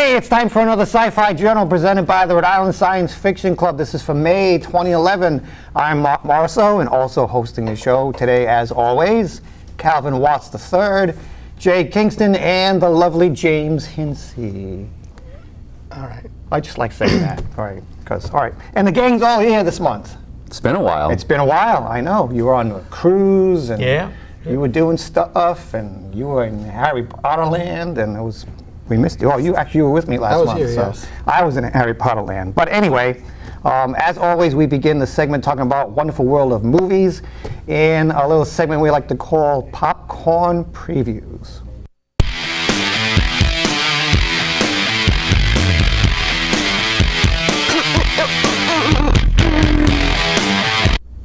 Hey, it's time for another Sci-Fi Journal presented by the Rhode Island Science Fiction Club. This is for May 2011. I'm Marc Morisseau and also hosting the show today, as always, Calvin Watts III, Jay Kiingston, and the lovely James Hinsey. All right. I just like saying that. All right. All right. And the gang's all here this month. It's been a while. It's been a while, I know. You were on a cruise, and you were doing stuff, and you were in Harry Potter land, and it was, we missed you. Oh, you were with me last month. Here, so yes. I was in Harry Potter land. But anyway, as always, we begin the segment talking about wonderful world of movies in a little segment we like to call Popcorn Previews.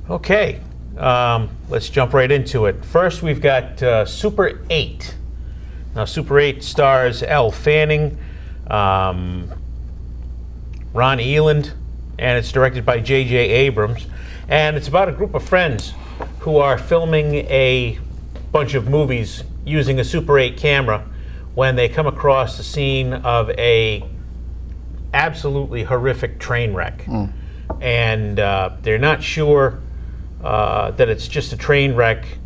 Okay, let's jump right into it. First, we've got Super 8. Now, Super 8 stars Elle Fanning, Ron Eland, and it's directed by J.J. Abrams. And it's about a group of friends who are filming a bunch of movies using a Super 8 camera when they come across the scene of a absolutely horrific train wreck. And they're not sure that it's just a train wreck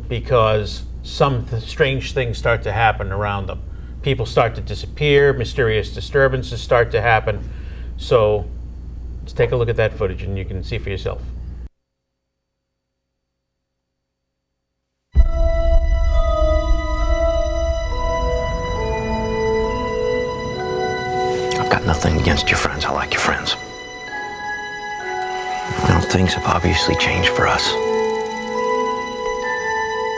because some strange things start to happen around them. People start to disappear, mysterious disturbances start to happen. So let's take a look at that footage and you can see for yourself. I've got nothing against your friends. I like your friends. Well, things have obviously changed for us.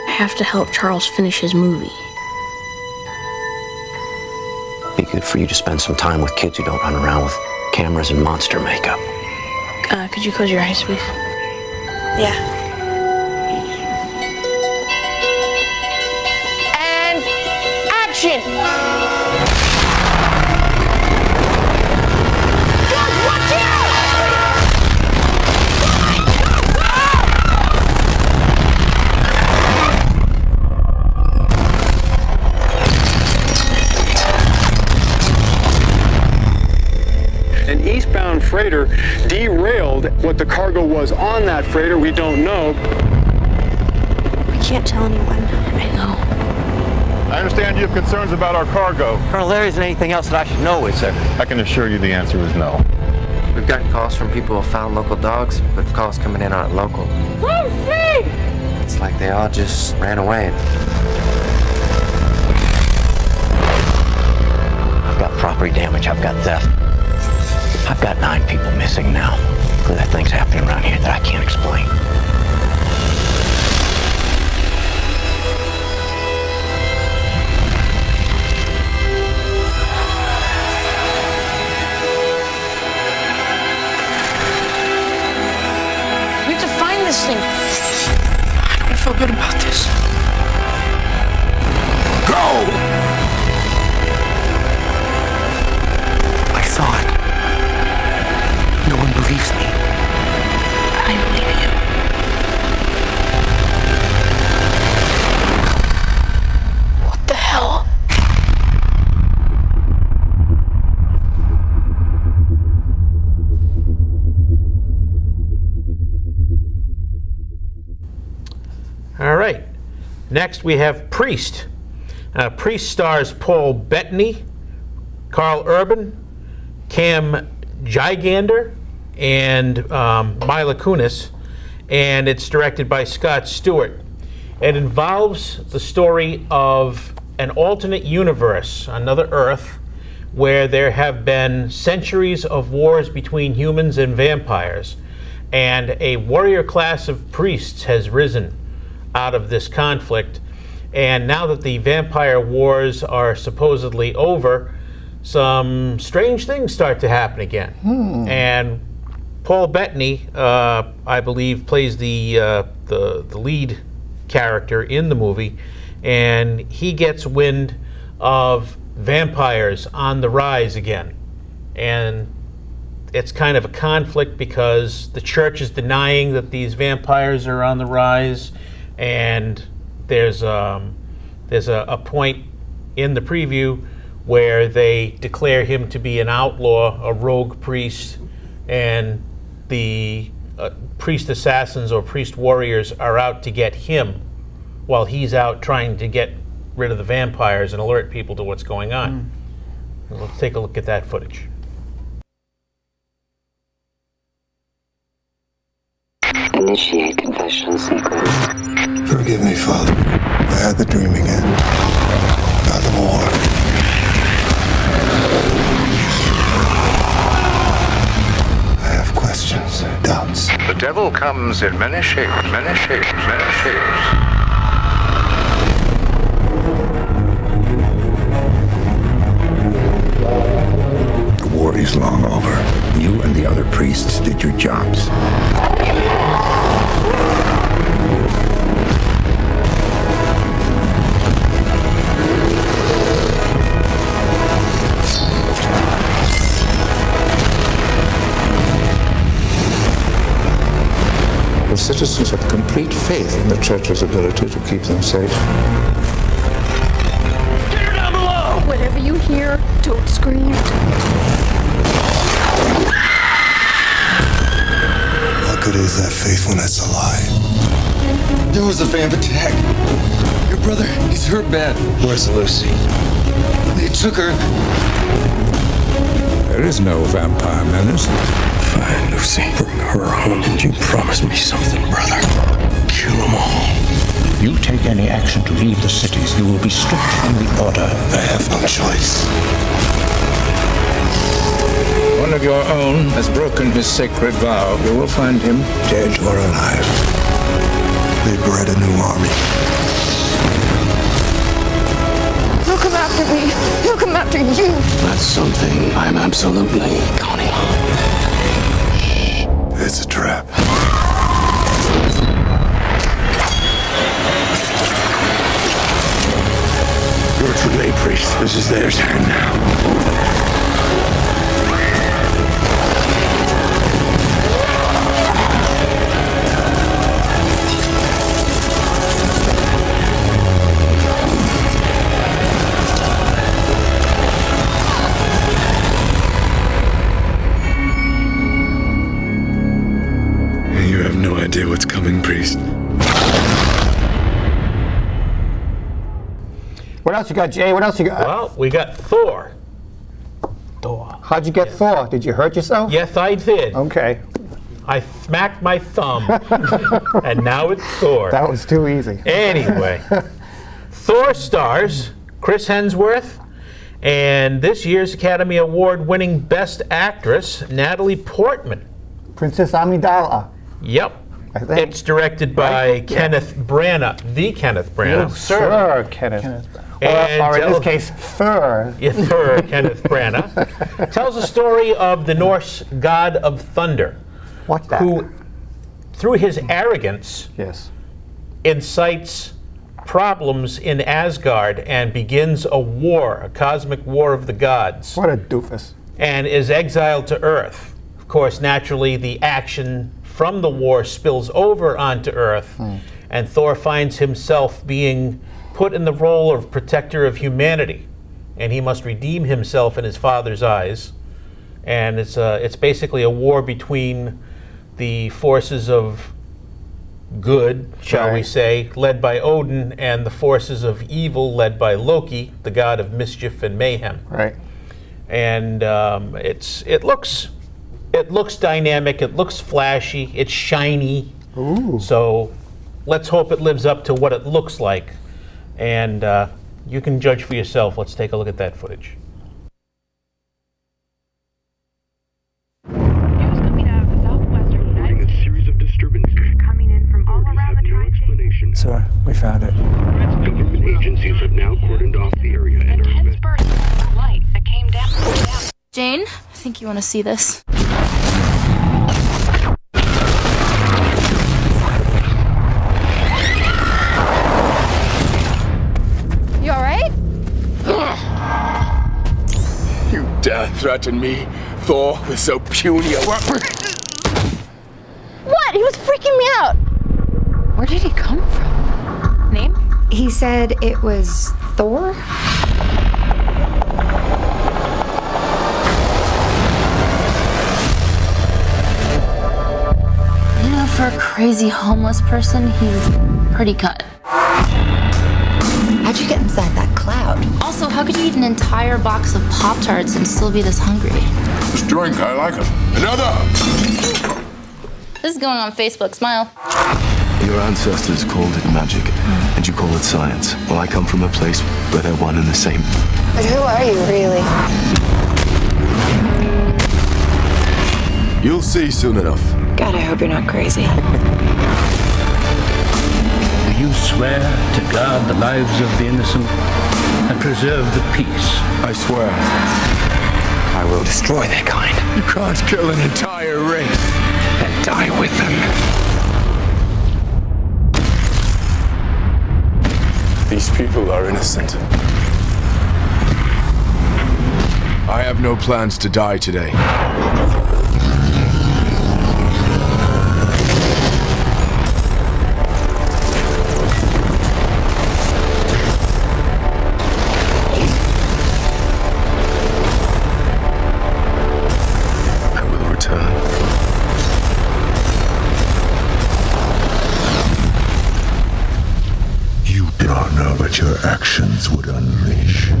I have to help Charles finish his movie. Be good for you to spend some time with kids who don't run around with cameras and monster makeup. Could you close your eyes, please? Yeah. And action! An eastbound freighter derailed. What the cargo was on that freighter, we don't know. We can't tell anyone. I know. I understand you have concerns about our cargo. Colonel, there isn't anything else that I should know, is there? I can assure you the answer is no. We've gotten calls from people who found local dogs, but the calls coming in aren't local. Lucy! It's like they all just ran away. I've got property damage. I've got theft. I've got 9 people missing now. There are things happening around here that I can't explain. We have to find this thing. I don't feel good about this. Go! I saw it. No one believes me. I believe you. What the hell? All right. Next, we have Priest. Priest stars Paul Bettany, Carl Urban, Cam Gigander, and Mila Kunis, and it's directed by Scott Stewart. It involves the story of an alternate universe, another Earth, where there have been centuries of wars between humans and vampires, and a warrior class of priests has risen out of this conflict. And now that the vampire wars are supposedly over, some strange things start to happen again. And Paul Bettany, I believe, plays the lead character in the movie, and he gets wind of vampires on the rise again. And it's kind of a conflict because the church is denying that these vampires are on the rise, and there's a point in the preview where they declare him to be an outlaw, a rogue priest, and the priest assassins or priest warriors are out to get him while he's out trying to get rid of the vampires and alert people to what's going on. Let's take a look at that footage. Initiate confession sequence. Forgive me, Father. I had the dream again. About the war. I have questions, doubts. The devil comes in many shapes, many shapes, many shapes. The war is long over. You and the other priests did your jobs. The citizens have complete faith in the church's ability to keep them safe. Get her down below! Whatever you hear, don't scream. What good is that faith when it's a lie? There was a vamp attack. Your brother, he's hurt bad. Where's Lucy? They took her. There is no vampire menace. Fine, Lucy. Bring her home. And you promise me something, brother. Kill them all. If you take any action to leave the cities, you will be stripped from the order. I have no choice. One of your own has broken his sacred vow. You will find him Dead or alive. They bred a new army. He'll come after me. He'll come after you. That's something I'm absolutely counting on. It's a trap. You're too late, priest. This is their turn now. You have no idea what's coming, priest. What else you got, Jay? What else you got? Well, we got Thor. How'd you get Thor? Did you hurt yourself? Yes, I did. Okay. I smacked my thumb, and now it's Thor. That was too easy. Anyway, Thor stars Chris Hemsworth and this year's Academy Award-winning Best Actress, Natalie Portman. Princess Amidala. Yep. I think. It's directed by Kenneth Branagh, the Kenneth Branagh. Oh, Sir Kenneth. Or in this case, Thor. Thor Kenneth Branagh. Tells the story of the Norse god of thunder. What's that? Who, through his arrogance, incites problems in Asgard and begins a war, a cosmic war of the gods. What a doofus. And is exiled to Earth. Of course, naturally, the action from the war spills over onto Earth, and Thor finds himself being put in the role of protector of humanity, and he must redeem himself in his father's eyes. And it's basically a war between the forces of good, shall we say, led by Odin, and the forces of evil, led by Loki, the god of mischief and mayhem. Right. And it looks dynamic. It looks flashy. It's shiny. Ooh. So let's hope it lives up to what it looks like. And you can judge for yourself. Let's take a look at that footage. Sir, we found it. Government agencies have now cordoned off the area and are Light that came down. Jane, I think you want to see this. You all right? You dare threaten me, Thor, with so puny a weapon? What? He was freaking me out. Where did he come from? Name? He said it was Thor. crazy homeless person, he's pretty cut. How'd you get inside that cloud? Also, how could you eat an entire box of Pop-Tarts and still be this hungry? This drink, I like it. Another! This is going on Facebook. Smile. Your ancestors called it magic, and you call it science. Well, I come from a place where they're one and the same. But who are you, really? You'll see soon enough. God, I hope you're not crazy. Do you swear to guard the lives of the innocent and preserve the peace? I swear. I will destroy their kind. You can't kill an entire race and die with them. These people are innocent. I have no plans to die today. Your actions would unleash.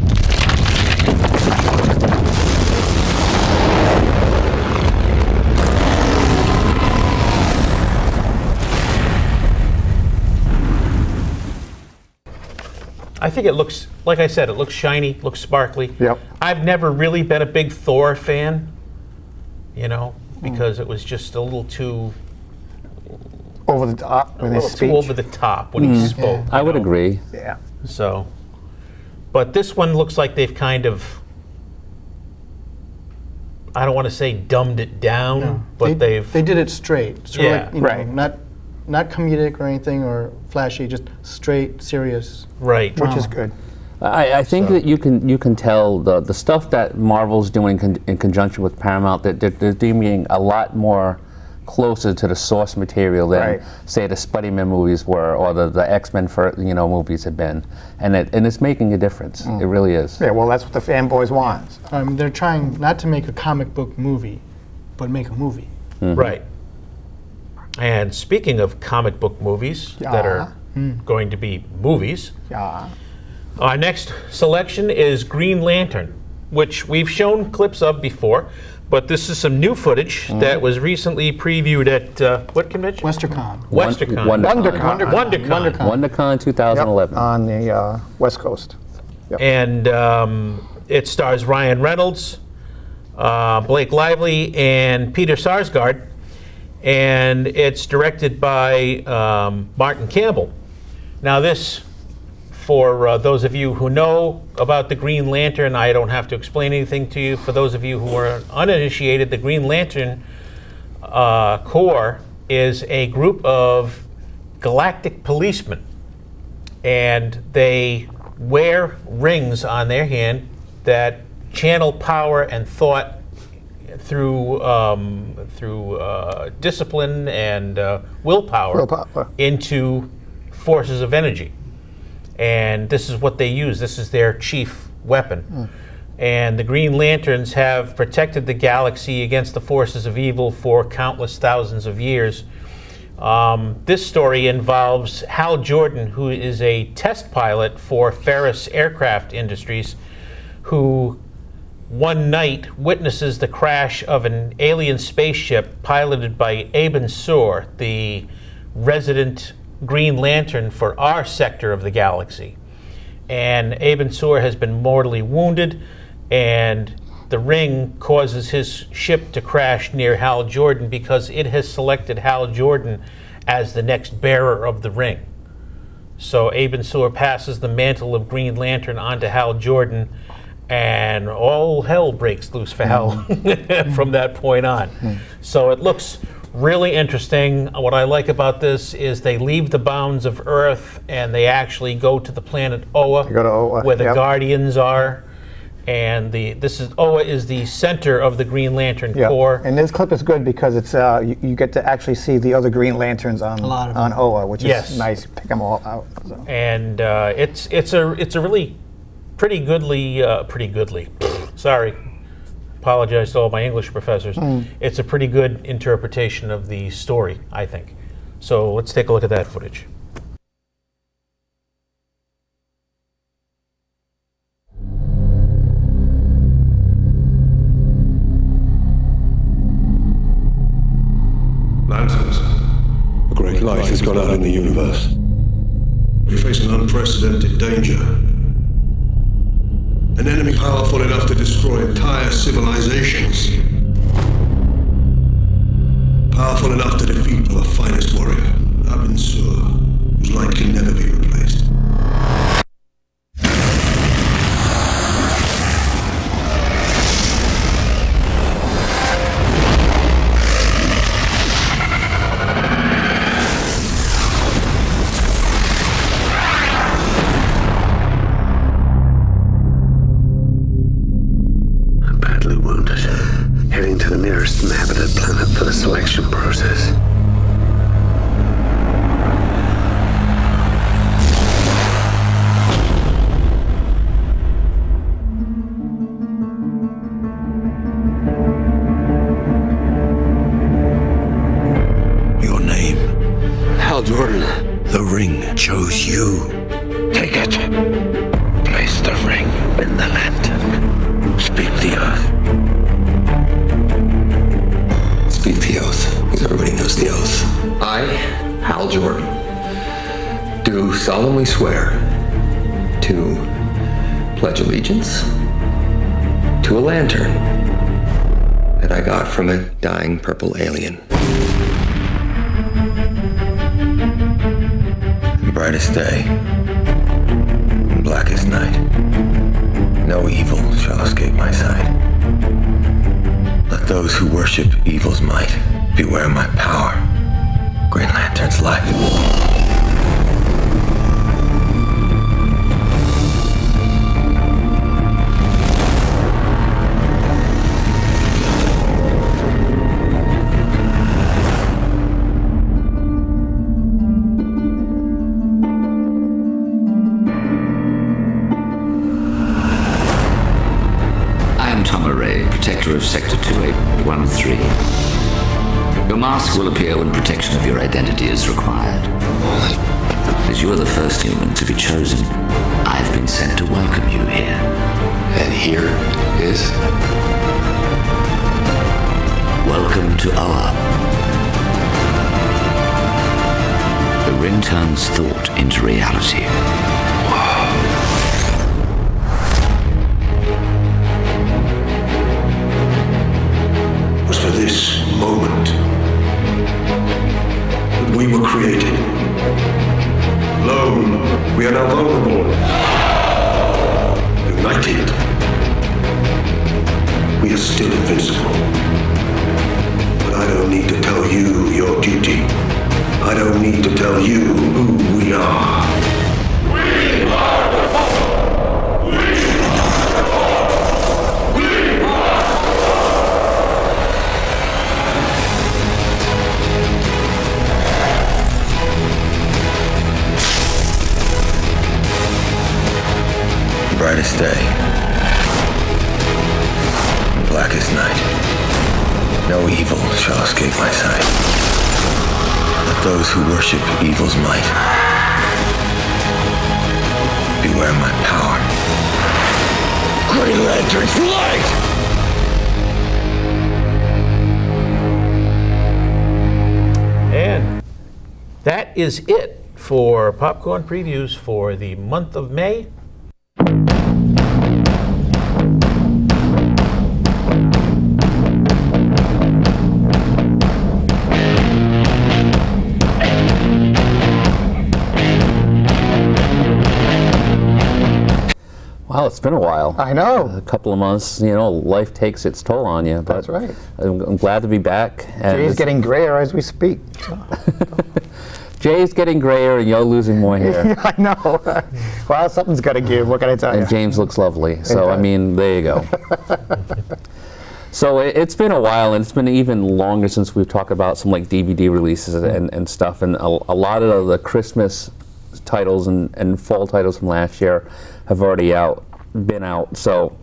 I think it looks, like I said, it looks shiny, looks sparkly. Yep. I've never really been a big Thor fan, you know, because it was just a little too over the top when his speech. Too over the top when he spoke. I would agree. Yeah. So, but this one looks like they've kind of, I don't want to say dumbed it down, but they did it straight. Sort of like, you know, not comedic or anything or flashy, just straight, serious. Right. Which is good. I think that you can tell the stuff that Marvel's doing in conjunction with Paramount, that they're being a lot more closer to the source material than say the Spider-Man movies were, or the X-Men movies have been, and it's making a difference. It really is. Yeah, well, that's what the fanboys want. They're trying not to make a comic book movie, but make a movie. Right. And speaking of comic book movies that are going to be movies, our next selection is Green Lantern, which we've shown clips of before. But this is some new footage that was recently previewed at what convention? WesterCon. WonderCon 2011. Yep, on the West Coast. Yep. And it stars Ryan Reynolds, Blake Lively, and Peter Sarsgaard. And it's directed by Martin Campbell. Now this, for those of you who know about the Green Lantern, I don't have to explain anything to you. For those of you who are uninitiated, the Green Lantern Corps is a group of galactic policemen. And they wear rings on their hand that channel power and thought through discipline and willpower into forces of energy. And this is what they use. This is their chief weapon. And the Green Lanterns have protected the galaxy against the forces of evil for countless thousands of years. This story involves Hal Jordan, who is a test pilot for Ferris Aircraft Industries, who one night witnesses the crash of an alien spaceship piloted by Aben Sur, the resident Green Lantern for our sector of the galaxy. And Aben Sur has been mortally wounded, and the ring causes his ship to crash near Hal Jordan because it has selected Hal Jordan as the next bearer of the ring. So Aben Sur passes the mantle of Green Lantern onto Hal Jordan, and all hell breaks loose for Hal from that point on. So it looks really interesting. What I like about this is they leave the bounds of Earth and they actually go to the planet Oa, where the Guardians are. And Oa is the center of the Green Lantern Corps. And this clip is good because it's you get to actually see the other Green Lanterns on Oa, which is nice. Pick them all out. So. And it's a really pretty goodly. Sorry. Apologize to all my English professors. It's a pretty good interpretation of the story, I think. So let's take a look at that footage. Lanterns. A great light has gone out in the universe. We face an unprecedented danger. An enemy powerful enough to destroy entire civilizations. Powerful enough to defeat our finest warrior, Abin Sur, whose light can never be replaced. Inhabited planet for the selection process. Your name? Hal Jordan. The ring chose you. Take it. Place the ring in the lantern. Speak the oath. Speak the oath, because everybody knows the oath. I, Hal Jordan, do solemnly swear to pledge allegiance to a lantern that I got from a dying purple alien. The brightest day and blackest night, no evil shall escape my sight. Let those who worship evil's might beware my power, Green Lantern's life. Protector of Sector 2813. Your mask will appear when protection of your identity is required. As you are the first human to be chosen, I've been sent to welcome you here. And here is... Welcome to Oa. The ring turns thought into reality. For this moment that we were created. Alone, we are now vulnerable. United, we are still invincible. But I don't need to tell you your duty. I don't need to tell you who we are. We are the Thor! We are the Thor! We are the Thor! Brightest day, blackest night, no evil shall escape my sight. Let those who worship evil's might beware my power. Green Lantern's light! And that is it for Popcorn Previews for the month of May. Wow, it's been a while. I know. A couple of months, you know, life takes its toll on you. But that's right. I'm glad to be back. Jay's getting grayer as we speak. Jay's getting grayer and you're losing more hair. I know. Well, something's got to give. What can I tell you? And James looks lovely. So, I mean, there you go. So it's been a while, and it's been even longer since we've talked about some like DVD releases and stuff. And a lot of the Christmas titles and fall titles from last year have already been out. So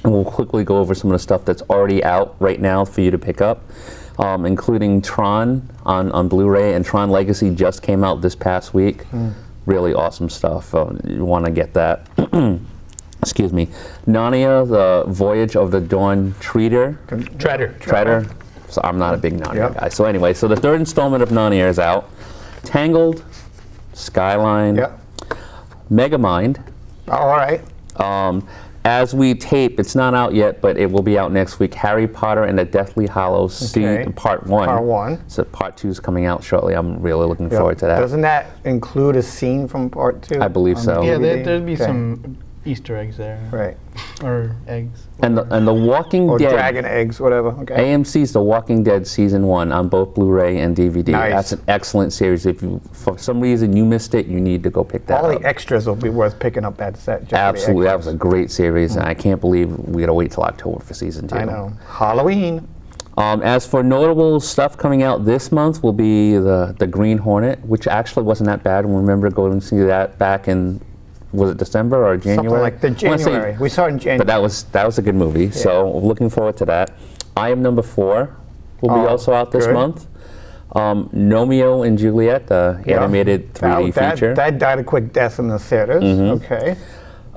we'll quickly go over some of the stuff that's already out right now for you to pick up. including Tron on Blu-ray, and Tron Legacy just came out this past week. Really awesome stuff. You want to get that. Excuse me. Narnia, The Voyage of the Dawn Treader. Treader. So I'm not a big Narnia guy. So anyway, so the third installment of Narnia is out. Tangled, Skyline, Megamind. All right. As we tape, it's not out yet, but it will be out next week. Harry Potter and the Deathly Hallows Part 1. Part 1. So Part 2 is coming out shortly. I'm really looking forward to that. Doesn't that include a scene from Part 2? I believe so. Yeah, there'd be some Easter eggs there. Right. Or eggs. And the Walking or Dead. Or dragon eggs, whatever. Okay. AMC's The Walking Dead Season 1 on both Blu-ray and DVD. Nice. That's an excellent series. If you, for some reason you missed it, you need to go pick that up. All the extras will be worth picking up that set. Just Absolutely. That was a great series, and I can't believe we got to wait till October for Season 2. I know. Halloween. As for notable stuff coming out this month will be the Green Hornet, which actually wasn't that bad. I remember going to see that back in, was it December or January? Something like the January. We saw it in January. But that was a good movie, so looking forward to that. I Am Number 4 will be also out this month. Romeo and Juliet, the animated 3D feature. That died a quick death in the theaters. Okay.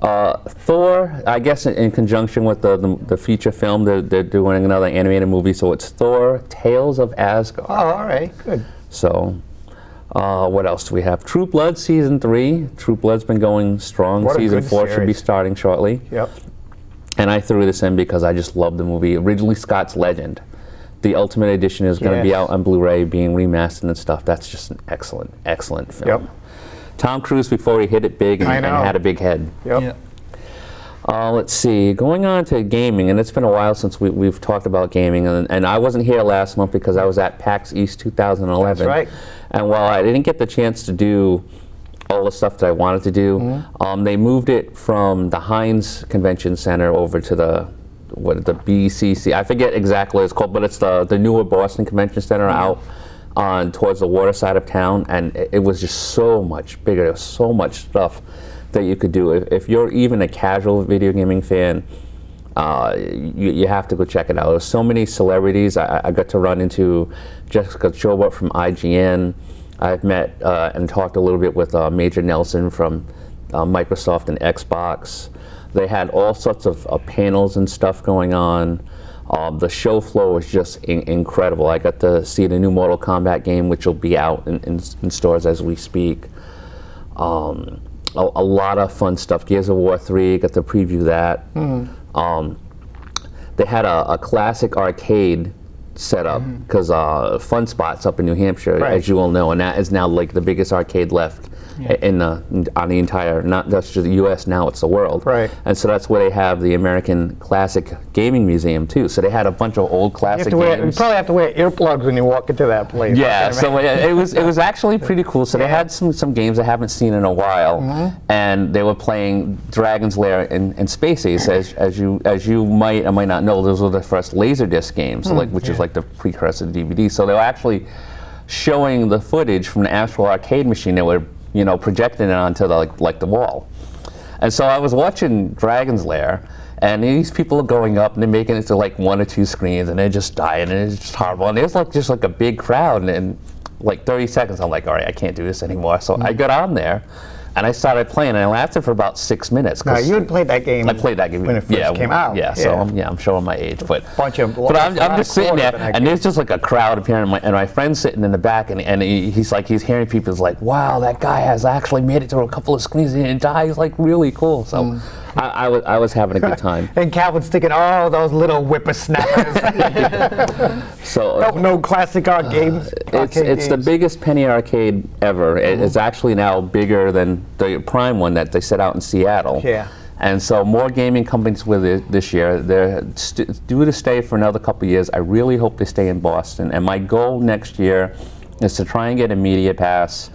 Thor, I guess in conjunction with the feature film, they're doing another animated movie, so it's Thor, Tales of Asgard. Oh, all right, good. So, what else do we have? True Blood Season 3. True Blood's been going strong. Season 4 should be starting shortly. Yep. And I threw this in because I just love the movie. Originally Scott's Legend. The Ultimate Edition is going to be out on Blu-ray, being remastered and stuff. That's just an excellent, excellent film. Yep. Tom Cruise before he hit it big and had a big head. Yep. Let's see, going on to gaming, and it's been a while since we've talked about gaming, and I wasn't here last month because I was at PAX East 2011. That's right. And while I didn't get the chance to do all the stuff that I wanted to do, they moved it from the Heinz Convention Center over to the BCC. I forget exactly what it's called, but it's the newer Boston Convention Center out on towards the water side of town, and it was just so much bigger. There was so much stuff that you could do. If you're even a casual video gaming fan, you have to go check it out. There's so many celebrities. I got to run into Jessica Chobot from IGN. I've met and talked a little bit with Major Nelson from Microsoft and Xbox. They had all sorts of panels and stuff going on. The show flow was just incredible. I got to see the new Mortal Kombat game, which will be out in stores as we speak. A lot of fun stuff. Gears of War 3, got to preview that. They had a classic arcade set up because Fun Spot's up in New Hampshire, as you all know, and that is now like the biggest arcade left on the entire, not just the U.S. now, it's the world. Right. And so that's where they have the American Classic Gaming Museum too. So they had a bunch of old classic games. You probably have to wear earplugs when you walk into that place. Yeah, so it was actually pretty cool. So they had some games I haven't seen in a while, and they were playing Dragon's Lair and Space Ace. As you might or might not know, those were the first Laserdisc games, which is like the precursor to DVD. So they were actually showing the footage from the actual arcade machine. They were projecting it onto the wall. And so I was watching Dragon's Lair, and these people are going up and they're making it to like 1 or 2 screens, and they're just dying, and it's just horrible. And there's just like a big crowd, and in like 30 seconds, I'm like, all right, I can't do this anymore. So I got on there, and I started playing, and I lasted for about 6 minutes. Now, you had played that game. I played that game when it first came out. Yeah, so I'm showing my age, but I'm just sitting there, and there's just like a crowd up here, and my friend's sitting in the back, and he's hearing people. He's like, wow, that guy has actually made it through a couple of screens and didn't die. He's like really cool. So I was having a good time. And Calvin's thinking, oh, those little whippersnappers. So no classic games. It's the biggest penny arcade ever. It's actually now bigger than the Prime one that they set out in Seattle. Yeah. And so more gaming companies with it this year. They're due to stay for another couple of years. I really hope they stay in Boston. And my goal next year is to try and get a media pass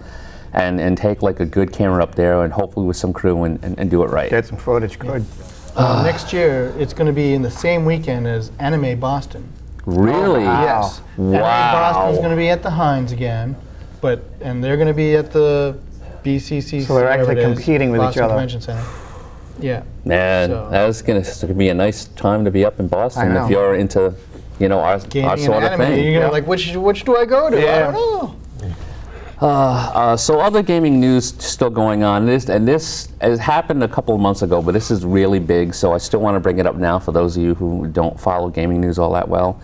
and take like a good camera up there, and hopefully with some crew and do it right. Get some footage, good. Next year, it's going to be in the same weekend as Anime Boston. Really? Yes. Wow. Anime Boston's going to be at the Heinz again, and they're going to be at the BCC. So they're actually competing with each other. Convention Center. Yeah. Man, that's going to be a nice time to be up in Boston if you're into you know, our sort of thing. You know, like which do I go to? I don't know. So other gaming news still going on. This has happened a couple of months ago, but this is really big, so I still want to bring it up now for those of you who don't follow gaming news all that well.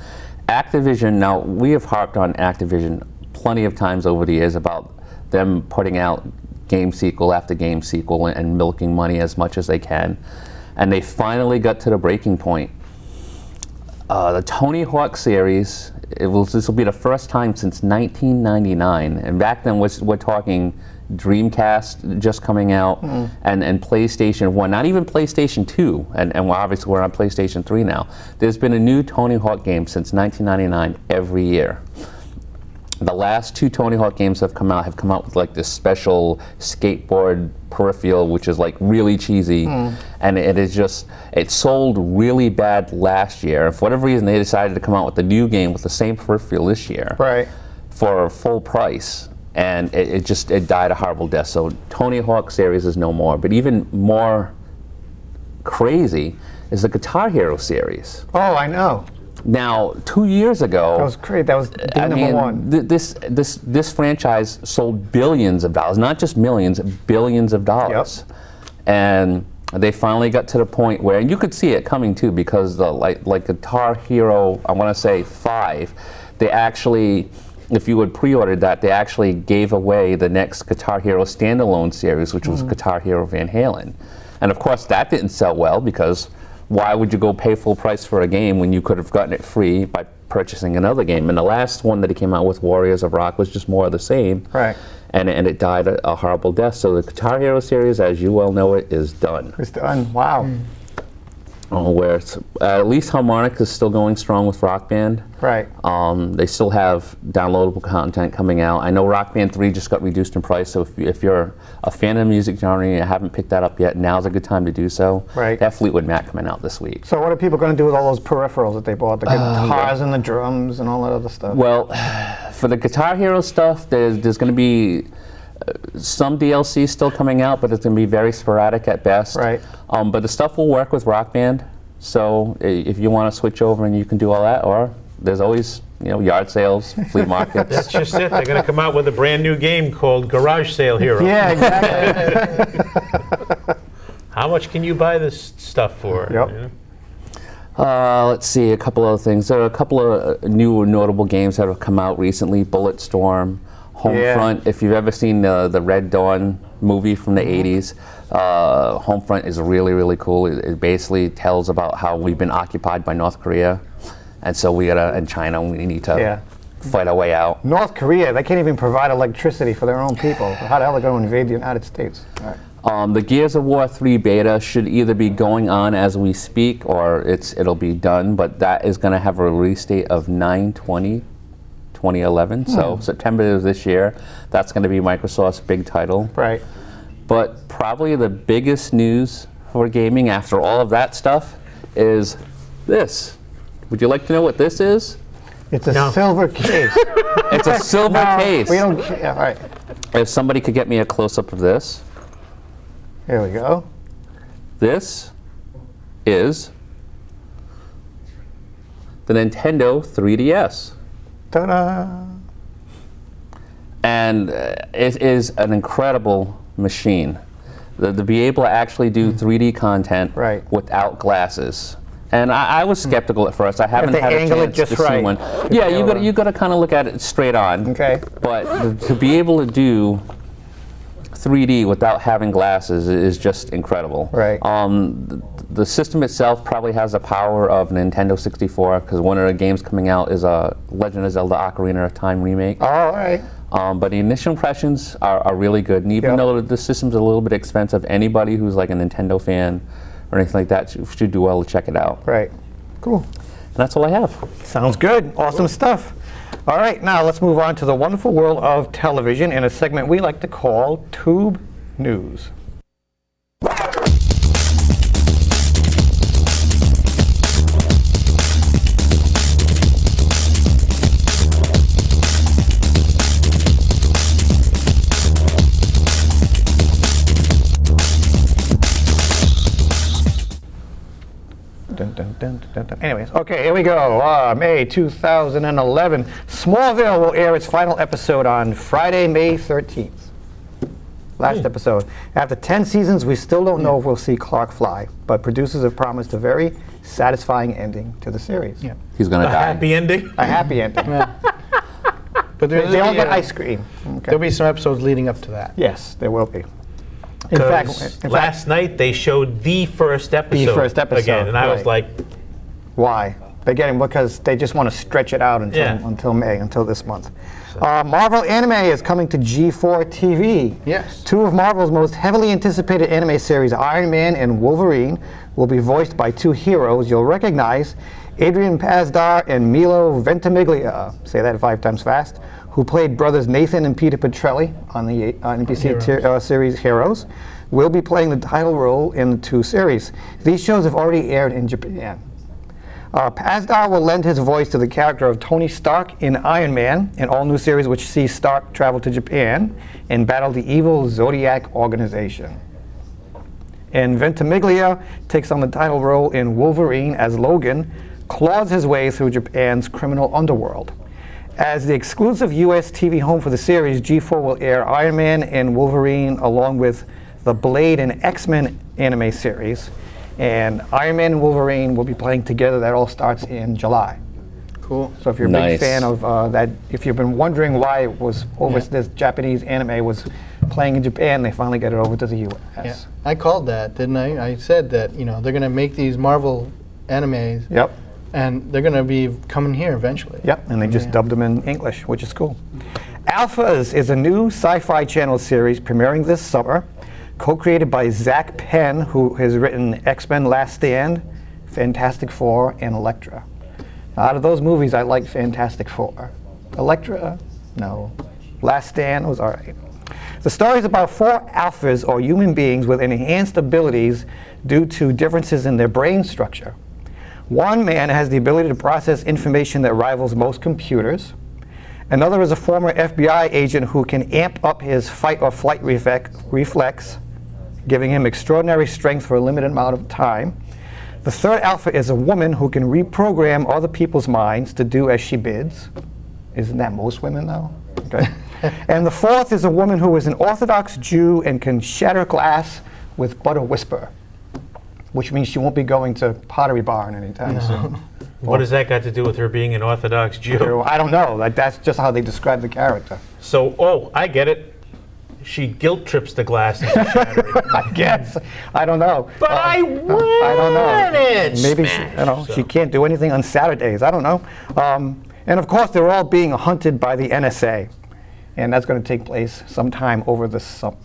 Activision, now we have harped on Activision plenty of times over the years about them putting out game sequel after game sequel and milking money as much as they can. And they finally got to the breaking point. The Tony Hawk series, this will be the first time since 1999. And back then we're talking Dreamcast just coming out and PlayStation 1, not even PlayStation 2. And obviously we're on PlayStation 3 now. There's been a new Tony Hawk game since 1999 every year. The last 2 Tony Hawk games have come out with like this special skateboard peripheral, which is like really cheesy, and it sold really bad last year. And for whatever reason, they decided to come out with a new game with the same peripheral this year, for full price, and it died a horrible death. So Tony Hawk series is no more. But even more crazy is the Guitar Hero series. Oh, I know. Now, 2 years ago, that was great. That was number one. This franchise sold billions of dollars, not just millions, billions of dollars, and they finally got to the point where, and you could see it coming too, because the like Guitar Hero, I want to say 5, they actually, if you had pre-ordered that, they actually gave away the next Guitar Hero standalone series, which was Guitar Hero Van Halen, and of course that didn't sell well because. Why would you go pay full price for a game when you could have gotten it free by purchasing another game? And the last one that he came out with, Warriors of Rock, was just more of the same. Right. And it died a horrible death. So the Guitar Hero series, as you well know it, is done. It's done. Wow. Where at least Harmonix is still going strong with Rock Band. Right. They still have downloadable content coming out. I know Rock Band 3 just got reduced in price, so if you're a fan of the music genre and you haven't picked that up yet, now's a good time to do so. Right. That Fleetwood Mac coming out this week. So what are people going to do with all those peripherals that they bought? The guitars and the drums and all that other stuff? Well, for the Guitar Hero stuff, there's going to be some DLC still coming out, but it's going to be very sporadic at best. Right. But the stuff will work with Rock Band, so if you want to switch over and you can do all that, or there's always, you know, yard sales, flea markets. That's just it. They're going to come out with a brand new game called Garage Sale Hero. Yeah, exactly. How much can you buy this stuff for? Yep. You know? Let's see, a couple other things. There are a couple of new notable games that have come out recently. Bulletstorm, Homefront. If you've ever seen the Red Dawn movie from the 80s, Homefront is really, really cool. It basically tells about how we've been occupied by North Korea, and so and China, we need to fight our way out. North Korea, they can't even provide electricity for their own people. How the hell are they going to invade the United States? All right. The Gears of War 3 beta should either be going on as we speak, or it'll be done, but that is going to have a release date of 9/20/2011, so September of this year. That's going to be Microsoft's big title. Right. But probably the biggest news for gaming after all of that stuff is this. Would you like to know what this is? It's a silver case. It's a silver case. We don't care. All right. If somebody could get me a close-up of this. Here we go. This is the Nintendo 3DS. Ta-da! And it is an incredible machine. To be able to actually do 3D content without glasses. And I was skeptical at first. I haven't had a chance to see one. Yeah, you got to kind of look at it straight on. Okay. But to be able to do 3D without having glasses is just incredible. Right. The system itself probably has the power of Nintendo 64, because one of the games coming out is a Legend of Zelda Ocarina of Time remake. Oh, all right. But the initial impressions are really good, and even though the system's a little bit expensive, anybody who's like a Nintendo fan or anything like that should do well to check it out. Right. Cool. And that's all I have. Sounds good. Awesome stuff. All right, now let's move on to the wonderful world of television in a segment we like to call Toob News. Anyways, okay, here we go. May 2011. Smallville will air its final episode on Friday, May 13th. Last episode. After 10 seasons, we still don't know if we'll see Clark fly, but producers have promised a very satisfying ending to the series. Yeah. He's going to die. A happy ending? A happy ending. But They all get ice cream. Okay. There'll be some episodes leading up to that. Yes, there will be. In fact, last night they showed the first episode. The first episode again, and I was like, why? Again, because they just want to stretch it out until May, until this month. Marvel Anime is coming to G4 TV. Yes. Two of Marvel's most heavily anticipated anime series, Iron Man and Wolverine, will be voiced by two heroes you'll recognize, Adrian Pasdar and Milo Ventimiglia, say that 5 times fast, who played brothers Nathan and Peter Petrelli on the NBC series Heroes, will be playing the title role in the two series. These shows have already aired in Japan. Pasdar will lend his voice to the character of Tony Stark in Iron Man, an all-new series which sees Stark travel to Japan and battle the evil Zodiac organization. And Ventimiglia takes on the title role in Wolverine as Logan claws his way through Japan's criminal underworld. As the exclusive U.S. TV home for the series, G4 will air Iron Man and Wolverine along with the Blade and X-Men anime series. And Iron Man and Wolverine will be playing together. That all starts in July. Cool. So if you're a big fan of that, if you've been wondering why it was over this Japanese anime was playing in Japan, they finally get it over to the U.S. Yeah. I called that, didn't I? I said that, you know, they're going to make these Marvel animes. Yep. And they're going to be coming here eventually. Yep, and they just dubbed them in English, which is cool. Alphas is a new Sci-Fi Channel series premiering this summer, co-created by Zach Penn, who has written X-Men Last Stand, Fantastic Four, and Elektra. Out of those movies, I like Fantastic Four. Elektra, no. Last Stand was all right. The story is about 4 alphas, or human beings, with enhanced abilities due to differences in their brain structure. One man has the ability to process information that rivals most computers. Another is a former FBI agent who can amp up his fight or flight reflex, giving him extraordinary strength for a limited amount of time. The third alpha is a woman who can reprogram other people's minds to do as she bids. Isn't that most women, though? Okay. And the fourth is a woman who is an Orthodox Jew and can shatter glass with but a whisper, which means she won't be going to Pottery Barn anytime soon. What does that got to do with her being an Orthodox Jew? I don't know. Like, that's just how they describe the character. So, I get it. She guilt trips the glass into shattering. I guess. I don't know. But I want it. Maybe she can't do anything on Saturdays. I don't know. And of course, they're all being hunted by the NSA, and that's going to take place sometime over the summer.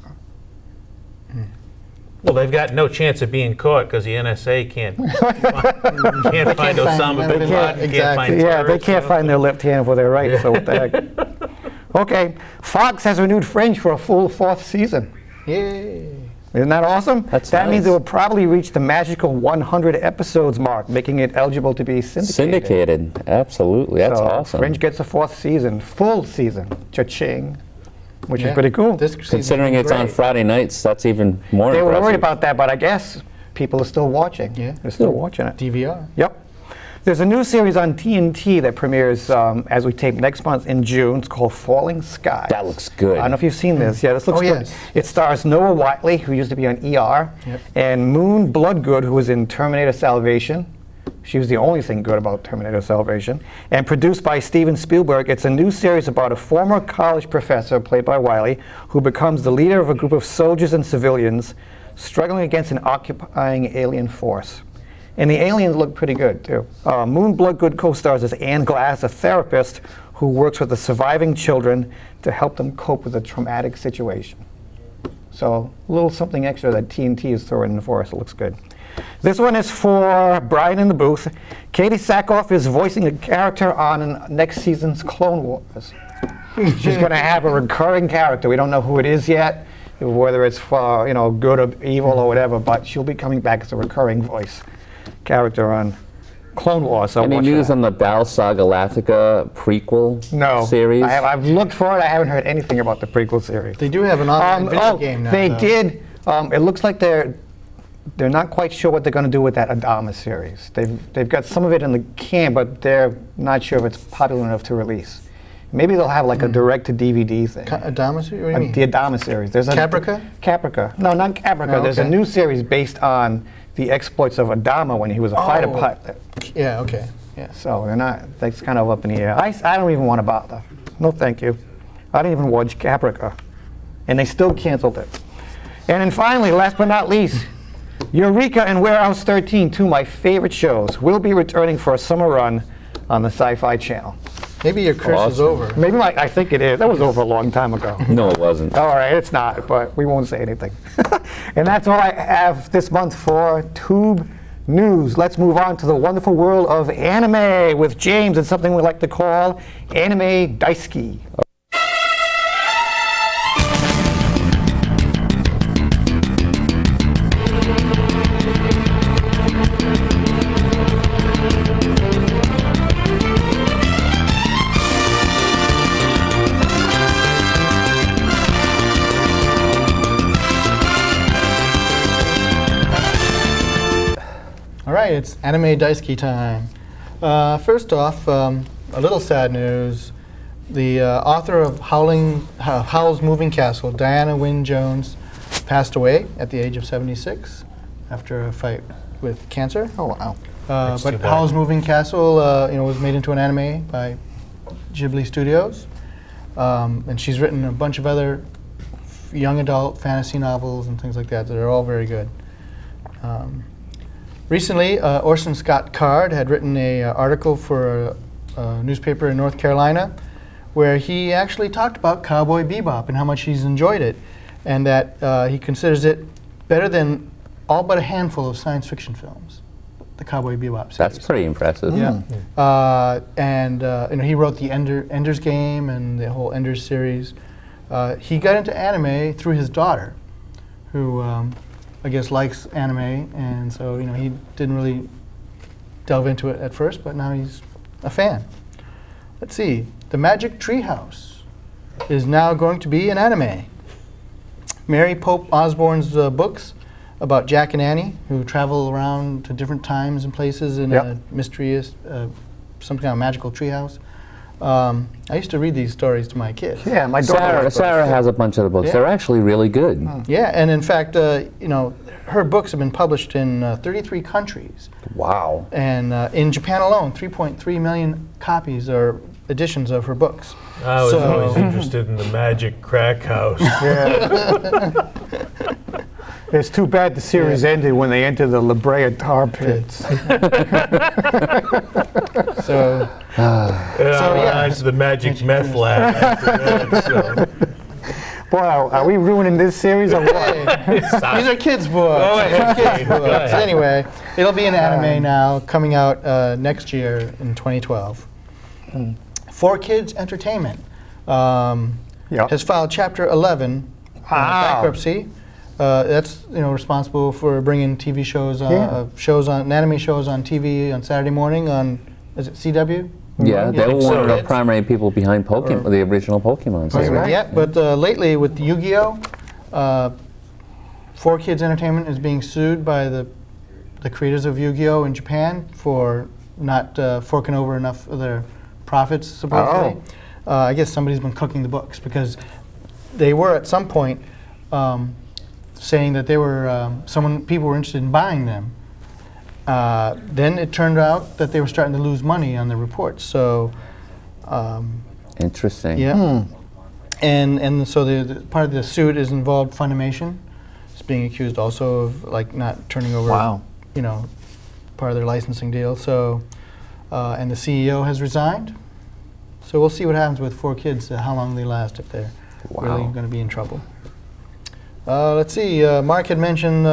Well, they've got no chance of being caught because the NSA can't find Osama bin Laden. Yeah, they can't find their left hand for their right. So what the heck? Okay, Fox has renewed Fringe for a full 4th season. Yay! Isn't that awesome? That means it will probably reach the magical 100 episodes mark, making it eligible to be syndicated. Absolutely, that's awesome. Fringe gets a 4th season, full season, cha-ching, which is pretty cool. Considering it's on Friday nights, that's even more They impressive. were worried about that, but I guess people are still watching. Yeah, they're still watching it. DVR. Yep. There's a new series on TNT that premieres as we tape next month in June. It's called Falling Skies. That looks good. I don't know if you've seen this. Yeah, this looks good. Yes. It stars Noah Whatley, who used to be on ER, and Moon Bloodgood, who was in Terminator Salvation. She was the only thing good about Terminator Salvation. And produced by Steven Spielberg, it's a new series about a former college professor, played by Wiley, who becomes the leader of a group of soldiers and civilians struggling against an occupying alien force. And the aliens look pretty good, too. Moon Bloodgood co-stars as Anne Glass, a therapist who works with the surviving children to help them cope with a traumatic situation. So a little something extra that TNT is throwing in for us. It looks good. This one is for Brian in the booth. Katie Sackhoff is voicing a character on next season's Clone Wars. She's going to have a recurring character. We don't know who it is yet, whether it's for, good or evil or whatever, but she'll be coming back as a recurring voice character on Clone Wars. So any news on the Battlestar Galactica prequel series? No, I've looked for it. I haven't heard anything about the prequel series. They do have an online video game now. They did. It looks like they're they're not quite sure what they're going to do with that Adama series. They've got some of it in the can, but they're not sure if it's popular enough to release. Maybe they'll have like a direct-to-DVD thing. Adama series? What do you mean? The Adama series. There's Caprica? Caprica. No, not Caprica. Oh, There's a new series based on the exploits of Adama when he was a fighter pilot. Yeah, okay. Yeah. So they're not, that's kind of up in the air. I don't even want to bother. No, thank you. I didn't even watch Caprica. And they still canceled it. And then finally, last but not least, Eureka and Warehouse 13, two of my favorite shows, will be returning for a summer run on the Sci-Fi Channel. Maybe your curse is over. Maybe I think it is. That was over a long time ago. No, it wasn't. All right, it's not, but we won't say anything. And that's all I have this month for Toob News. Let's move on to the wonderful world of anime with James and something we like to call Anime Daisuki. It's Anime Daisuki time. First off, a little sad news. The author of Howl's Moving Castle, Diana Wynne Jones, passed away at the age of 76 after a fight with cancer. Oh, wow. But Howl's Moving Castle was made into an anime by Ghibli Studios. And she's written a bunch of other young adult fantasy novels and things like that that are all very good. Recently, Orson Scott Card had written an article for a newspaper in North Carolina where he actually talked about Cowboy Bebop and how much he's enjoyed it, and that he considers it better than all but a handful of science fiction films, the Cowboy Bebop series. That's pretty impressive. Yeah. And he wrote the Ender's Game and the whole Ender's series. He got into anime through his daughter, who I guess likes anime, and so he didn't really delve into it at first, but now he's a fan. Let's see, The Magic Treehouse is now going to be an anime. Mary Pope Osborne's books about Jack and Annie, who travel around to different times and places in a mysterious, some kind of magical treehouse. I used to read these stories to my kids. Yeah, my daughter. Sarah has a bunch of the books. Yeah. They're actually really good. Yeah, and in fact, her books have been published in 33 countries. Wow. And in Japan alone, 3.3 million copies or editions of her books. I was always interested in the Magic Crack House. Yeah. It's too bad the series ended when they entered the La Brea tar pits. So to the Magic Meth Lab after that, so. Boy, are we ruining this series or what? These are kids' books. So anyway, it'll be an anime now, coming out next year in 2012. 4Kids Entertainment has filed Chapter 11 bankruptcy. That's responsible for bringing TV shows, anime shows on TV on Saturday morning on, is it CW? Yeah, they were one of the primary people behind Pokemon, the original Pokemon series. Yeah, but lately with Yu-Gi-Oh, 4Kids Entertainment is being sued by the creators of Yu-Gi-Oh in Japan for not forking over enough of their profits, supposedly. I guess somebody's been cooking the books, because they were at some point saying that they were people were interested in buying them. Then it turned out that they were starting to lose money on the reports. So, interesting. Yeah, and so the part of the suit is involved Funimation. It's being accused also of not turning over, part of their licensing deal. So, and the CEO has resigned. So we'll see what happens with 4Kids. How long they last, if they're really going to be in trouble. Let's see. Mark had mentioned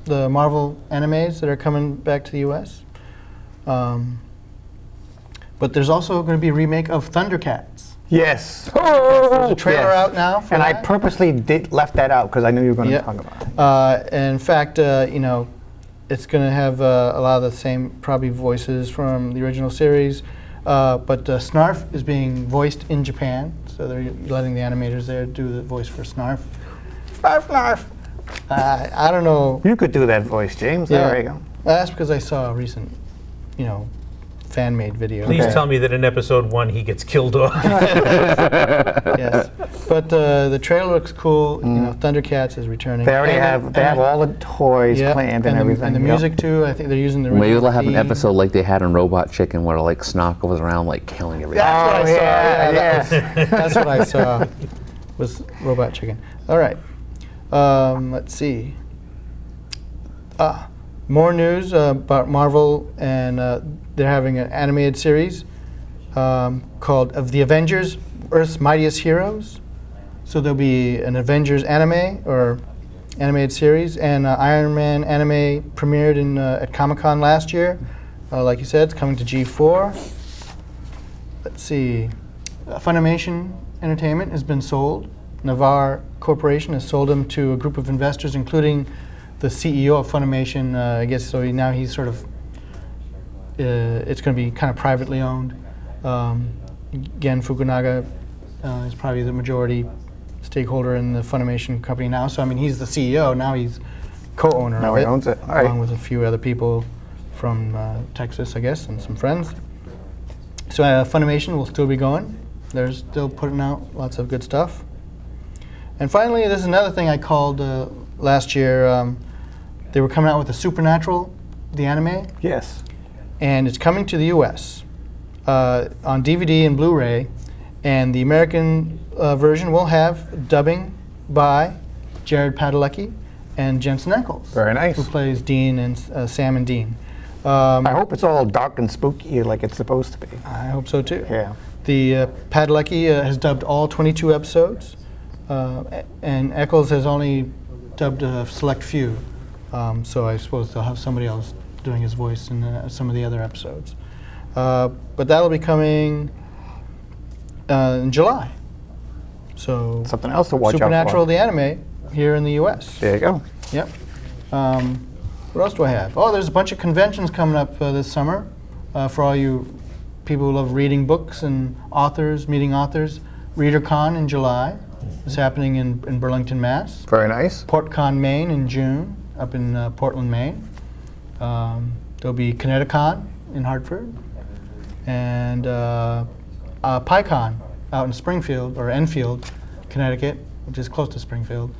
the Marvel animes that are coming back to the U.S. But there's also going to be a remake of Thundercats. Yes. There's a trailer out now for and that. I purposely left that out because I knew you were going to talk about it. In fact, it's going to have a lot of the same probably voices from the original series. But Snarf is being voiced in Japan, so they're letting the animators there do the voice for Snarf. Snarf, Snarf. I don't know. You could do that voice, James. Yeah. There you go. That's because I saw a recent, fan-made video. Please tell me that in episode 1 he gets killed off. Yes, but the trailer looks cool. Thundercats is returning. They already have all the toys planned and everything. And the music too. I think they're using the original Maybe they'll have an theme. episode like they had in Robot Chicken, where like Snark goes around like killing everything. That's what I saw. That's what I saw. Was Robot Chicken. All right. Let's see. More news about Marvel, and they're having an animated series called "Of the Avengers: Earth's Mightiest Heroes." So there'll be an Avengers anime or animated series, and Iron Man anime premiered in at Comic-Con last year. Like you said, it's coming to G4. Let's see. Funimation Entertainment has been sold. Navarre Corporation has sold them to a group of investors, including the CEO of Funimation. I guess so. Now he's sort of. It's going to be kind of privately owned. Gen Fukunaga is probably the majority stakeholder in the Funimation company now. So I mean, he's the CEO now. He's co-owner of it. He owns it. All right. Along with a few other people from Texas, I guess, and some friends. So Funimation will still be going. They're still putting out lots of good stuff. And finally, this is another thing I called last year. They were coming out with the Supernatural, the anime. Yes. And it's coming to the U.S. On DVD and Blu-ray. And the American version will have dubbing by Jared Padalecki and Jensen Ackles. Very nice. Who plays Dean and Sam and Dean. I hope it's all dark and spooky like it's supposed to be. I hope so too. Yeah. The Padalecki has dubbed all 22 episodes, and Eccles has only dubbed a select few. So I suppose they'll have somebody else doing his voice in some of the other episodes. But that'll be coming in July. So something else to watch out for. Supernatural, the anime, here in the U.S. There you go. Yep. What else do I have? Oh, there's a bunch of conventions coming up this summer for all you people who love reading books and authors, meeting authors. ReaderCon in July is happening in Burlington, Mass. Very nice. PortCon, Maine in June, up in Portland, Maine. There'll be Connecticut in Hartford. And PyCon out in Springfield, or Enfield, Connecticut, which is close to Springfield.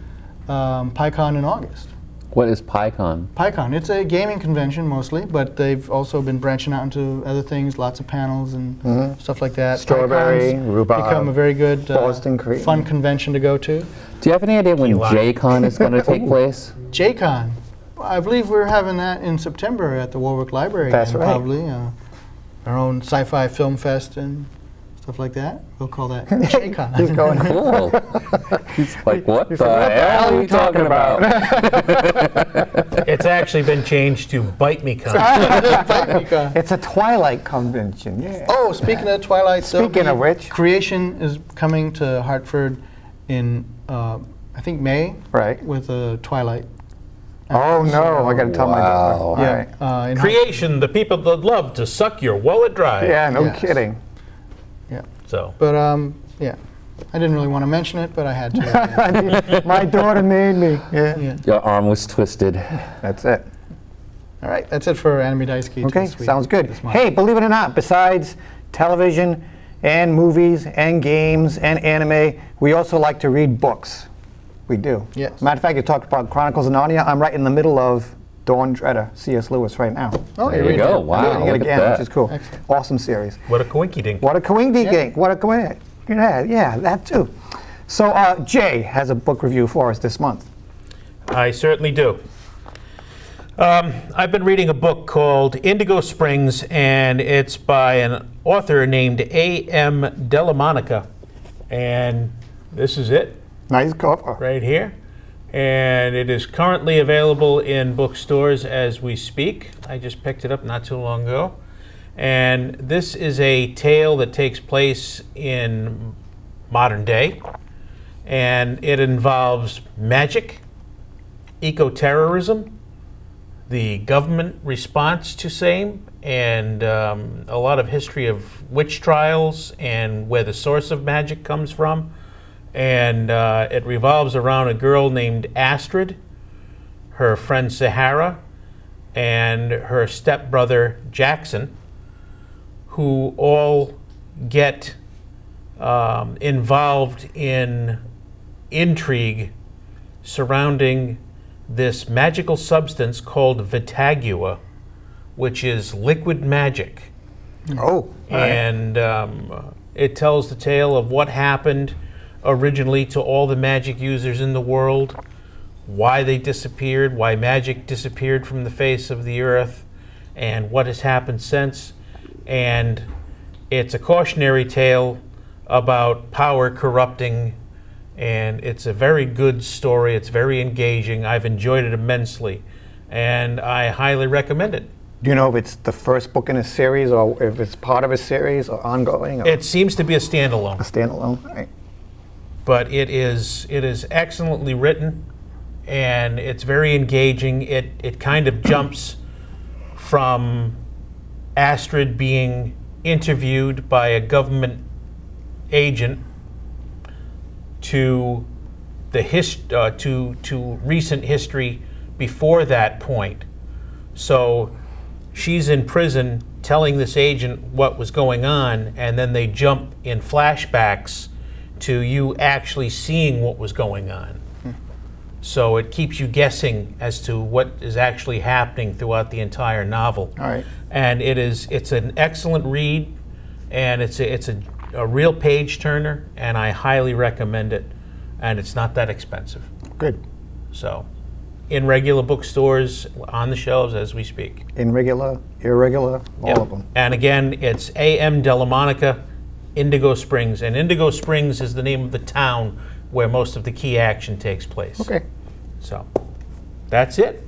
PyCon in August. What is PyCon? PyCon, it's a gaming convention mostly, but they've also been branching out into other things, lots of panels and stuff like that. Strawberry, PyCon's rhubarb, become a very good, Boston cream. fun convention to go to. Do you have any idea when JCon is going to take place? JCon, I believe we're having that in September at the Warwick Library. That's again, right. Probably our own sci-fi film fest and stuff like that. We'll call that JCon. He's going cool. He's like, what the hell are you talking about? It's actually been changed to Bite Me Con. It's a Twilight convention. Yeah. Oh, speaking of Twilight, Speaking of which, Creation is coming to Hartford in I think May. Right. With Twilight. Oh no! I got to tell my daughter. Yeah. Right. Creation, the people that love to suck your wallet dry. Yeah, no kidding. Yeah. So. But yeah, I didn't really want to mention it, but I had to. My daughter made me. Yeah. Your arm was twisted. That's it. All right, that's it for Anime Daisuki. Okay, this week, sounds good. this month. Hey, believe it or not, besides television and movies and games and anime, we also like to read books. We do. Yes. Matter of fact, you talked about Chronicles of Narnia. I'm right in the middle of Dawn Treader, C.S. Lewis, right now. Oh, there you go. Wow. I'm reading it look at again, that. which is cool. Excellent. Awesome series. What a coinky-dink. What a coinky-dink. What a coinky. Yeah, that too. So Jay has a book review for us this month. I certainly do. I've been reading a book called Indigo Springs, and it's by an author named A.M. Dellamonica. And this is it. Nice cover. Right here. And it is currently available in bookstores as we speak. I just picked it up not too long ago. And this is a tale that takes place in modern day. And it involves magic, eco-terrorism, the government response to same, and a lot of history of witch trials and where the source of magic comes from. And it revolves around a girl named Astrid, her friend Sahara, and her stepbrother Jackson, who all get involved in intrigue surrounding this magical substance called Vitagua, which is liquid magic. Oh. And it tells the tale of what happened originally to all the magic users in the world, why they disappeared, why magic disappeared from the face of the earth, and what has happened since. And it's a cautionary tale about power corrupting, and it's a very good story. It's very engaging. I've enjoyed it immensely, and I highly recommend it. Do you know if it's the first book in a series, or if it's part of a series, or ongoing? Or It seems to be a standalone. a standalone? Right. But it is excellently written, and it's very engaging. It kind of jumps from Astrid being interviewed by a government agent to to recent history before that point. So she's in prison telling this agent what was going on, and then they jump in flashbacks to you actually seeing what was going on. So it keeps you guessing as to what is actually happening throughout the entire novel. All right. And it's an excellent read, and it's a real page turner, and I highly recommend it. And it's not that expensive. Good. So, in regular bookstores, on the shelves as we speak. In regular, irregular, all Yep. of them. And again, it's A.M. Dellamonica, Indigo Springs. And Indigo Springs is the name of the town where most of the key action takes place. Okay. So, that's it.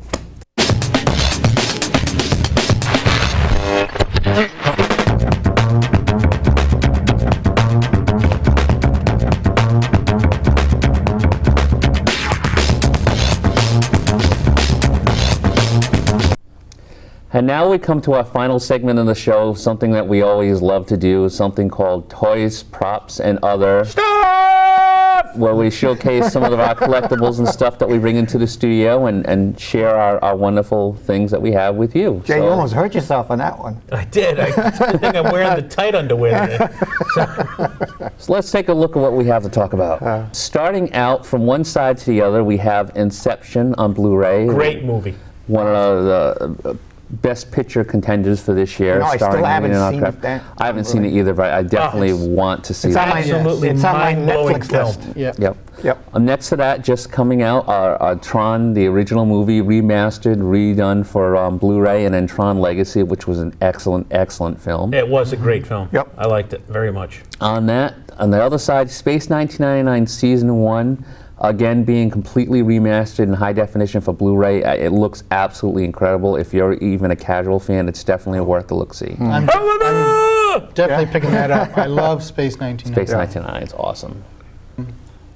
And now we come to our final segment of the show, something that we always love to do, something called Toys, Props, and Other. Stuff! Where we showcase some of our collectibles and stuff that we bring into the studio and share our wonderful things that we have with you. Jay, you almost hurt yourself on that one. I did. I think I'm wearing the tight underwear today. So let's take a look at what we have to talk about. Starting out from one side to the other, we have Inception on Blu-ray. Great movie. One of the best picture contenders for this year. No, I still haven't seen it. I haven't seen it either, but I definitely want to see that. Absolutely It's on my Netflix film. list. Yep. Next to that, just coming out, are Tron, the original movie, remastered, redone for Blu-ray, and then Tron Legacy, which was an excellent, excellent film. It was a great film. Yep. I liked it very much. On the other side, Space 1999 Season 1, again being completely remastered in high definition for Blu-ray. It looks absolutely incredible. If you're even a casual fan, it's definitely worth the look-see. I'm definitely picking that up. I love Space 1999. Space 1999 is awesome.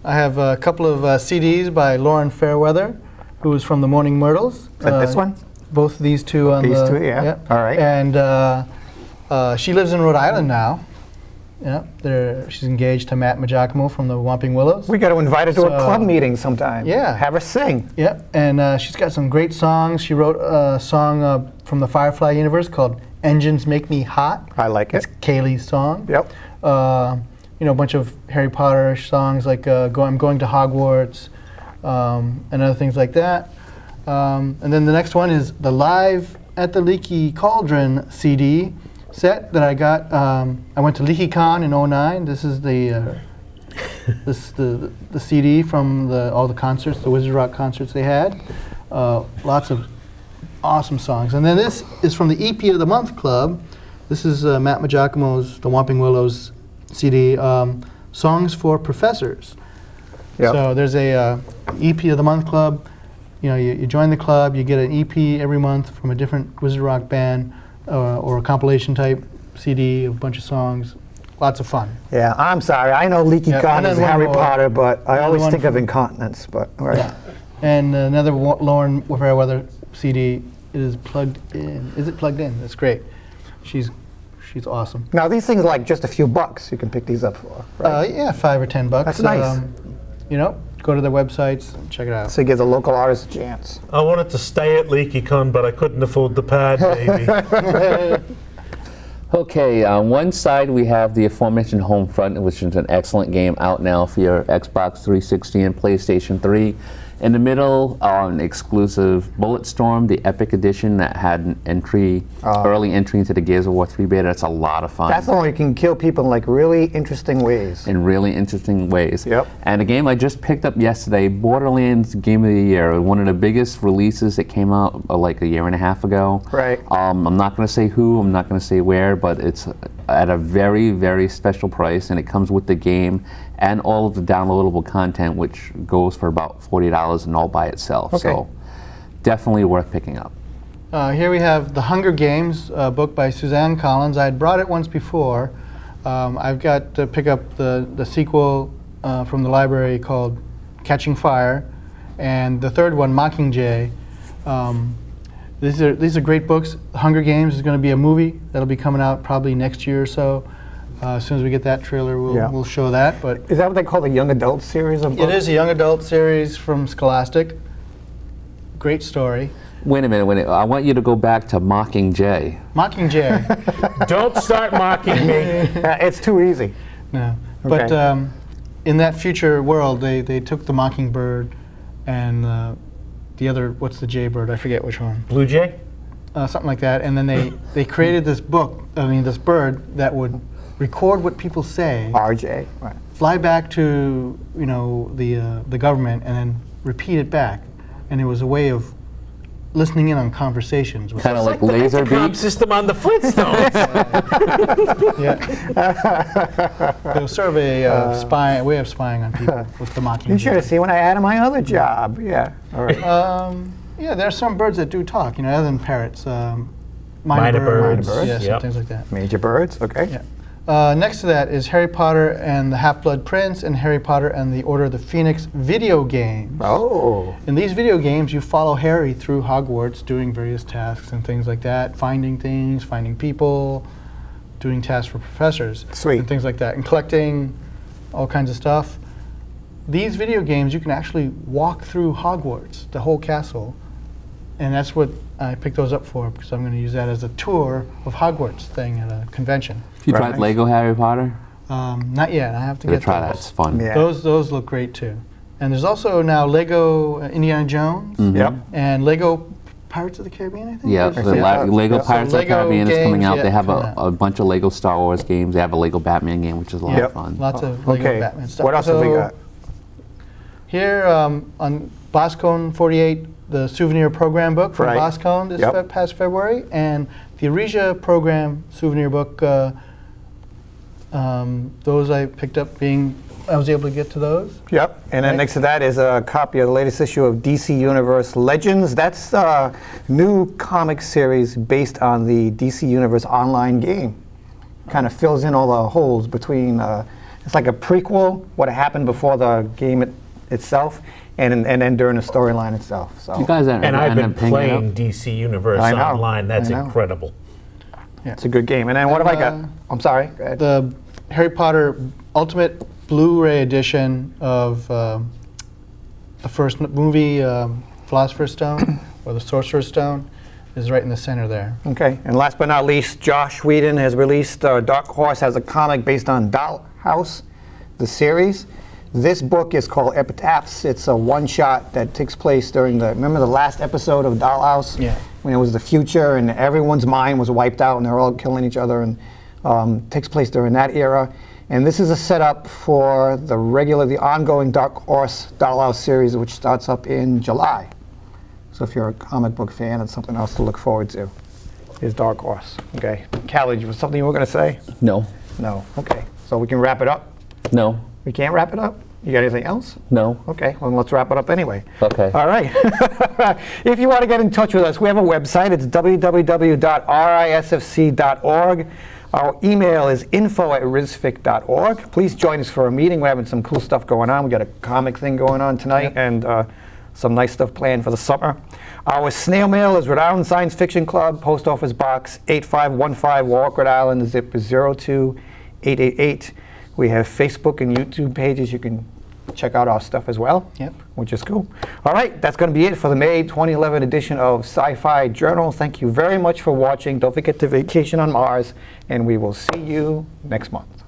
I have a couple of CDs by Lauren Fairweather, who is from the Morning Myrtles. Is that this one? Both of these two on These two, yeah. All right. And she lives in Rhode Island now. Yeah, she's engaged to Matt Giacomo from the Whomping Willows. We got to invite her to a club meeting sometime. Yeah. Have her sing. Yeah, and she's got some great songs. She wrote a song from the Firefly universe called Engines Make Me Hot. I like it. It's Kaylee's song. Yep. You know, a bunch of Harry Potter songs like I'm Going to Hogwarts and other things like that. And then the next one is the Live at the Leaky Cauldron CD set that I got. I went to LeakyCon in '09. This is the CD from all the concerts, the Wizard Rock concerts they had. Lots of awesome songs. And then this is from the EP of the Month Club. This is Matt Giacomo's The Whomping Willows CD, Songs for Professors. Yep. So there's a EP of the Month Club. You know, you join the club, you get an EP every month from a different Wizard Rock band or a compilation type CD, a bunch of songs. Lots of fun. Yeah, I'm sorry. I know LeakyCon is Harry Potter, but I always think of Incontinence. But all right. Yeah. And another Lauren Fairweather CD is plugged in. Is it plugged in? That's great. She's awesome. Now these things are like just a few bucks. You can pick these up for. Right? Yeah, $5 or $10. That's nice. You know, go to their websites and check it out. So give the local artists a chance. I wanted to stay at LeakyCon, but I couldn't afford the pad, baby. Okay, on one side we have the aforementioned Homefront, which is an excellent game out now for your Xbox 360 and PlayStation 3. In the middle, an exclusive Bulletstorm, the Epic Edition that had an entry, early entry into the Gears of War 3 beta. That's a lot of fun. That's the one where you can kill people in like really interesting ways. In really interesting ways. Yep. And a game I just picked up yesterday, Borderlands Game of the Year, one of the biggest releases that came out like a year and a half ago. Right. I'm not going to say who, I'm not going to say where, but it's at a very, very special price, and it comes with the game and all of the downloadable content, which goes for about $40 and all by itself. Okay. So definitely worth picking up. Here we have The Hunger Games, a book by Suzanne Collins. I had brought it once before. I've got to pick up the sequel from the library called Catching Fire, and the third one, Mockingjay. These are great books. The Hunger Games is going to be a movie that'll be coming out probably next year or so. As soon as we get that trailer, we'll show that. But is that what they call the young adult series of books? It is a young adult series from Scholastic. Great story. Wait a minute, I want you to go back to Mockingjay. Mockingjay. Don't start mocking me. It's too easy. No. Okay. But in that future world, they took the mockingbird and the other, what's the jaybird? I forget which one. Blue jay? Something like that. And then they created this this bird that would record what people say. RJ. Right. Fly back to the government and then repeat it back. And it was a way of listening in on conversations. Kind of like laser beam system on the Flintstones. Yeah. It was sort of a way of spying on people with the mockingbird. You should have seen when I added my other job. Yeah. All right. Yeah, there are some birds that do talk, other than parrots. Minor birds. Yes, and things like that. Major birds, okay. Yeah. Next to that is Harry Potter and the Half-Blood Prince and Harry Potter and the Order of the Phoenix video games. Oh. In these video games, you follow Harry through Hogwarts doing various tasks and things like that, finding things, finding people, doing tasks for professors. Sweet. And things like that, and collecting all kinds of stuff. These video games, you can actually walk through Hogwarts, the whole castle, and that's what I picked those up for, because I'm going to use that as a tour of Hogwarts thing at a convention. Have you tried Lego Harry Potter? Not yet. I have to get try those. that. It's fun. Yeah. Those look great too. And there's also now Lego Indiana Jones and Lego Pirates of the Caribbean, I think. Yeah, Lego Pirates of the Caribbean is coming out. They have a bunch of Lego Star Wars games. They have a Lego Batman game, which is a lot of fun. Lots of Lego Batman stuff. What else have we got? Here on Boscone 48, the souvenir program book from Boscone this past February, and the Aresia program souvenir book. Those I picked up I was able to get to those. Yep, and then next to that is a copy of the latest issue of DC Universe Legends. That's a new comic series based on the DC Universe online game. Kind of fills in all the holes between, it's like a prequel, what happened before the game itself, and then during the storyline itself. So. You guys and I've been playing DC Universe online. That's incredible. Yeah. It's a good game. And then what have I got? I'm sorry. Go ahead. The Harry Potter Ultimate Blu-ray edition of the first movie, Philosopher's Stone, or the Sorcerer's Stone, is right in the center there. Okay. And last but not least, Josh Whedon has released Dark Horse has a comic based on Dollhouse, the series. This book is called Epitaphs. It's a one-shot that takes place during remember the last episode of Dollhouse? Yeah. When it was the future and everyone's mind was wiped out and they're all killing each other, and takes place during that era. And this is a setup for the ongoing Dark Horse Dollhouse series, which starts up in July. So if you're a comic book fan, it's something else to look forward to. Is Dark Horse. Okay. Callie, was something you were going to say? No. No. Okay. So we can wrap it up? No. We can't wrap it up? You got anything else? No. Okay, well, let's wrap it up anyway. Okay. All right. If you want to get in touch with us, we have a website. It's www.risfc.org. Our email is info@risfic.org. Please join us for a meeting. We're having some cool stuff going on. We got a comic thing going on tonight, and some nice stuff planned for the summer. Our snail mail is Rhode Island Science Fiction Club, Post Office Box 8515, Warwick, Rhode Island. The zip is 02888. We have Facebook and YouTube pages. You can check out our stuff as well. Yep. Which is cool. All right, that's going to be it for the May 2011 edition of Sci-Fi Journal. Thank you very much for watching. Don't forget to vacation on Mars, and we will see you next month.